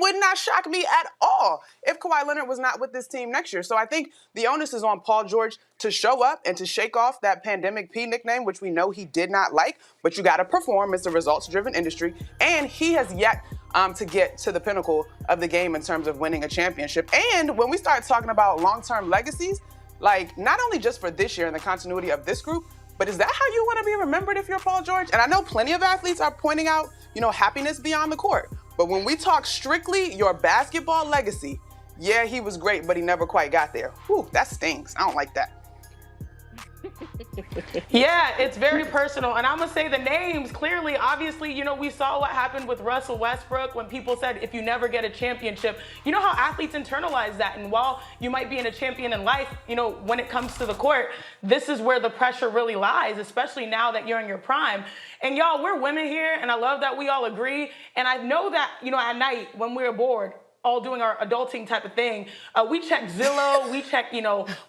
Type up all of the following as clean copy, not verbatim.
would not shock me at all if Kawhi Leonard was not with this team next year. So I think the onus is on Paul George to show up and to shake off that Pandemic P nickname, which we know he did not like, but you got to perform. It's a results-driven industry, and he has yet to get to the pinnacle of the game in terms of winning a championship. And when we start talking about long-term legacies, like not only just for this year and the continuity of this group, but is that how you want to be remembered if you're Paul George? And I know plenty of athletes are pointing out, happiness beyond the court. But when we talk strictly your basketball legacy, yeah, he was great, but he never quite got there. Whew, that stings. I don't like that. Yeah, it's very personal. And I'm going to say the names clearly. Obviously, we saw what happened with Russell Westbrook when people said, if you never get a championship, you know how athletes internalize that. And while you might be in a champion in life, when it comes to the court, this is where the pressure really lies, especially now that you're in your prime. And y'all, we're women here, and I love that we all agree. And I know that, at night when we're bored, all doing our adulting type of thing, we check Zillow, we check,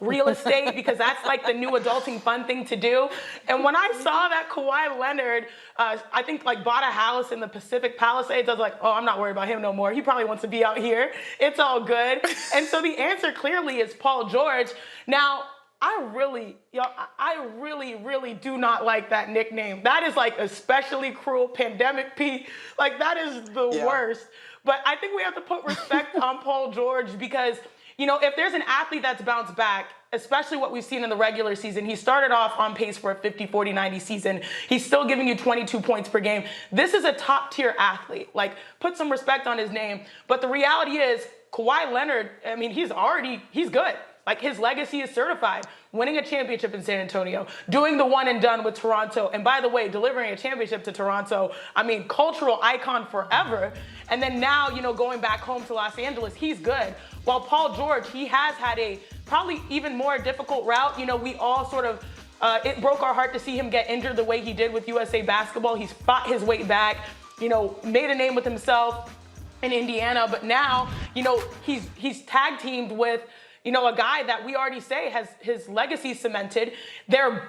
real estate, because that's like the new adulting fun thing to do. And when I saw that Kawhi Leonard, I think bought a house in the Pacific Palisades, I was like, oh, I'm not worried about him no more. He probably wants to be out here. It's all good. And so the answer clearly is Paul George. Now, I really, really do not like that nickname. That is especially cruel, Pandemic P. That is the worst. But I think we have to put respect on Paul George because, if there's an athlete that's bounced back, especially what we've seen in the regular season, he started off on pace for a 50, 40, 90 season. He's still giving you 22 points per game. This is a top-tier athlete. Put some respect on his name. But the reality is, Kawhi Leonard, he's good. His legacy is certified. Winning a championship in San Antonio, doing the one and done with Toronto, and by the way, delivering a championship to Toronto, cultural icon forever. And then now, going back home to Los Angeles, he's good. While Paul George, he has had a probably even more difficult route. We all sort of, it broke our heart to see him get injured the way he did with USA Basketball. He's fought his way back, made a name with himself in Indiana, but now, he's tag teamed with a guy that we already say has his legacy cemented. They're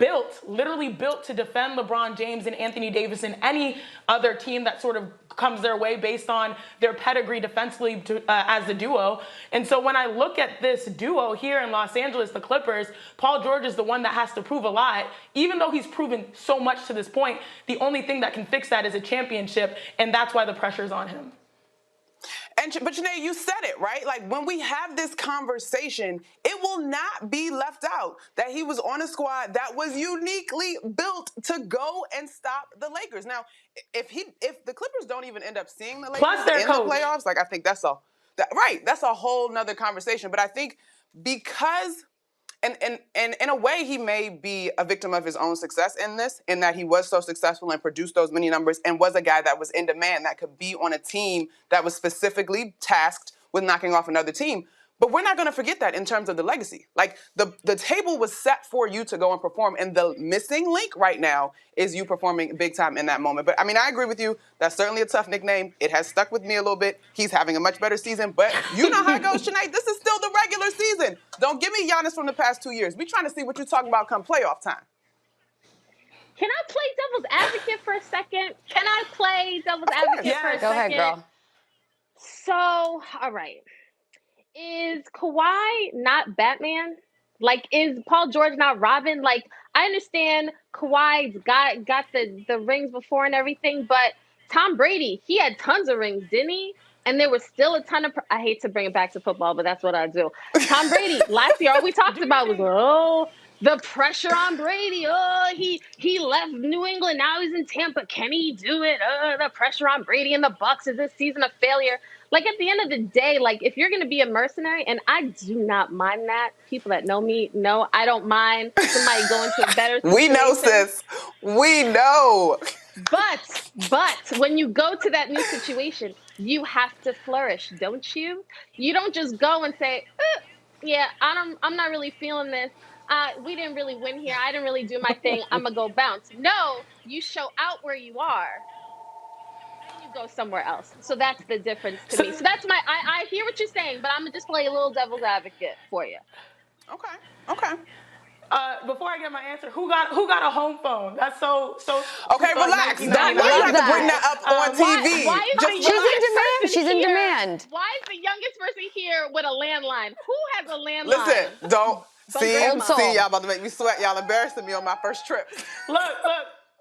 literally built to defend LeBron James and Anthony Davis and any other team that sort of comes their way based on their pedigree defensively as a duo. And so when I look at this duo here in Los Angeles, the Clippers, Paul George is the one that has to prove a lot. Even though he's proven so much to this point, the only thing that can fix that is a championship, and that's why the pressure's on him. But Janae, you said it, right? When we have this conversation, it will not be left out that he was on a squad that was uniquely built to go and stop the Lakers. Now, if the Clippers don't even end up seeing the Lakers in the playoffs, I think that's a whole nother conversation. But I think because And in a way, he may be a victim of his own success in that he was so successful and produced those many numbers and was a guy that was in demand that could be on a team that was specifically tasked with knocking off another team. But we're not going to forget that in terms of the legacy. The table was set for you to go and perform, and the missing link right now is you performing big time in that moment. But, I agree with you. That's certainly a tough nickname. It has stuck with me a little bit. He's having a much better season, but you know how it goes, Sinead. This is still the regular season. Don't give me Giannis from the past 2 years. We're trying to see what you're talking about come playoff time. Can I play devil's advocate for a second? For a second? Go ahead, girl. So, all right. Is Kawhi not Batman? Is Paul George not Robin? I understand Kawhi's got the rings before and everything, but Tom Brady, he had tons of rings, didn't he? And there was still a ton of, I hate to bring it back to football, but that's what I do. Tom Brady, last year, all we talked about was, the pressure on Brady. He left New England, now he's in Tampa. Can he do it? The pressure on Brady and the Bucs. Is this season a failure? At the end of the day, if you're going to be a mercenary, and I do not mind that. People that know me know I don't mind somebody going to a better situation. We know, sis. We know. But when you go to that new situation, you have to flourish, don't you? You don't just go and say, yeah, I'm not really feeling this. We didn't really win here. I didn't really do my thing. I'm going to go bounce. No, you show out where you are. Go somewhere else. So that's the difference to me. So that's I hear what you're saying, but I'm going to just play a little devil's advocate for you. Okay. Before I get my answer, who got a home phone? That's so. Okay, relax. Why Don't you have to bring that up on TV? Why is Just the She's in youngest demand. person She's in here- demand. Why is the youngest person here with a landline? Who has a landline? Listen, don't see grandma. y'all about to make me sweat. Y'all embarrassing me on my first trip.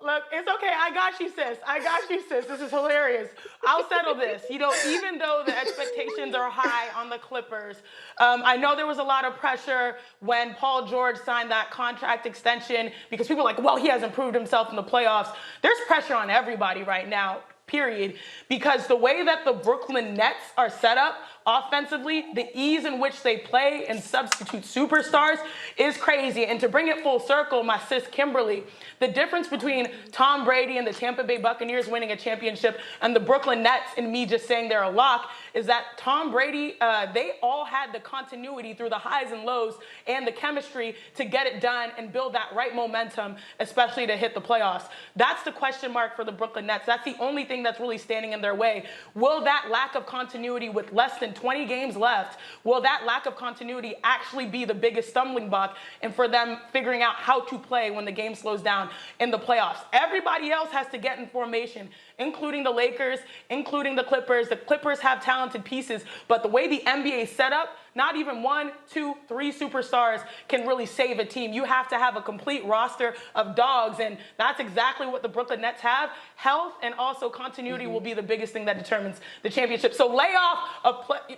Look, it's okay. I got you, sis. This is hilarious. I'll settle this. Even though the expectations are high on the Clippers, I know there was a lot of pressure when Paul George signed that contract extension because people are like, well, he hasn't proved himself in the playoffs. There's pressure on everybody right now, period, because the way that the Brooklyn Nets are set up offensively, the ease in which they play and substitute superstars is crazy. And to bring it full circle, my sis Kimberly, the difference between Tom Brady and the Tampa Bay Buccaneers winning a championship and the Brooklyn Nets and me just saying they're a lock is that Tom Brady, they all had the continuity through the highs and lows and the chemistry to get it done and build that right momentum, especially to hit the playoffs. That's the question mark for the Brooklyn Nets. That's the only thing that's really standing in their way. Will that lack of continuity with less than 20 games left, will that lack of continuity actually be the biggest stumbling block and for them figuring out how to play when the game slows down in the playoffs? Everybody else has to get in formation, including the Lakers, including the Clippers. The Clippers have talented pieces, but the way the NBA is set up, not even 1, 2, 3 superstars can really save a team. You have to have a complete roster of dogs, and that's exactly what the Brooklyn Nets have. Health and also continuity will be the biggest thing that determines the championship. So lay off a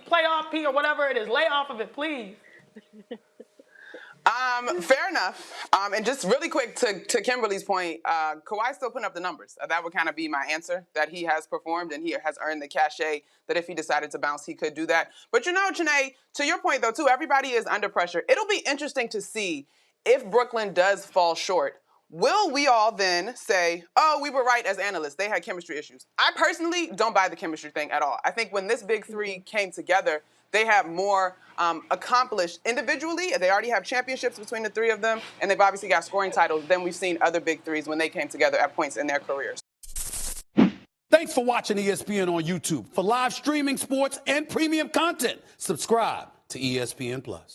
playoff P or whatever it is. Lay off of it, please. Fair enough. And just really quick to Kimberly's point, Kawhi's still putting up the numbers. That would kind of be my answer, that he has performed and he has earned the cachet that if he decided to bounce, he could do that. But Janae, to your point though, too, everybody is under pressure. It'll be interesting to see if Brooklyn does fall short. Will we all then say, oh, we were right as analysts, they had chemistry issues? I personally don't buy the chemistry thing at all. I think when this big three came together, they have more accomplished individually. They already have championships between the three of them, and they've obviously got scoring titles than we've seen other big threes when they came together at points in their careers. Thanks for watching ESPN on YouTube. For live streaming, sports, and premium content, subscribe to ESPN+.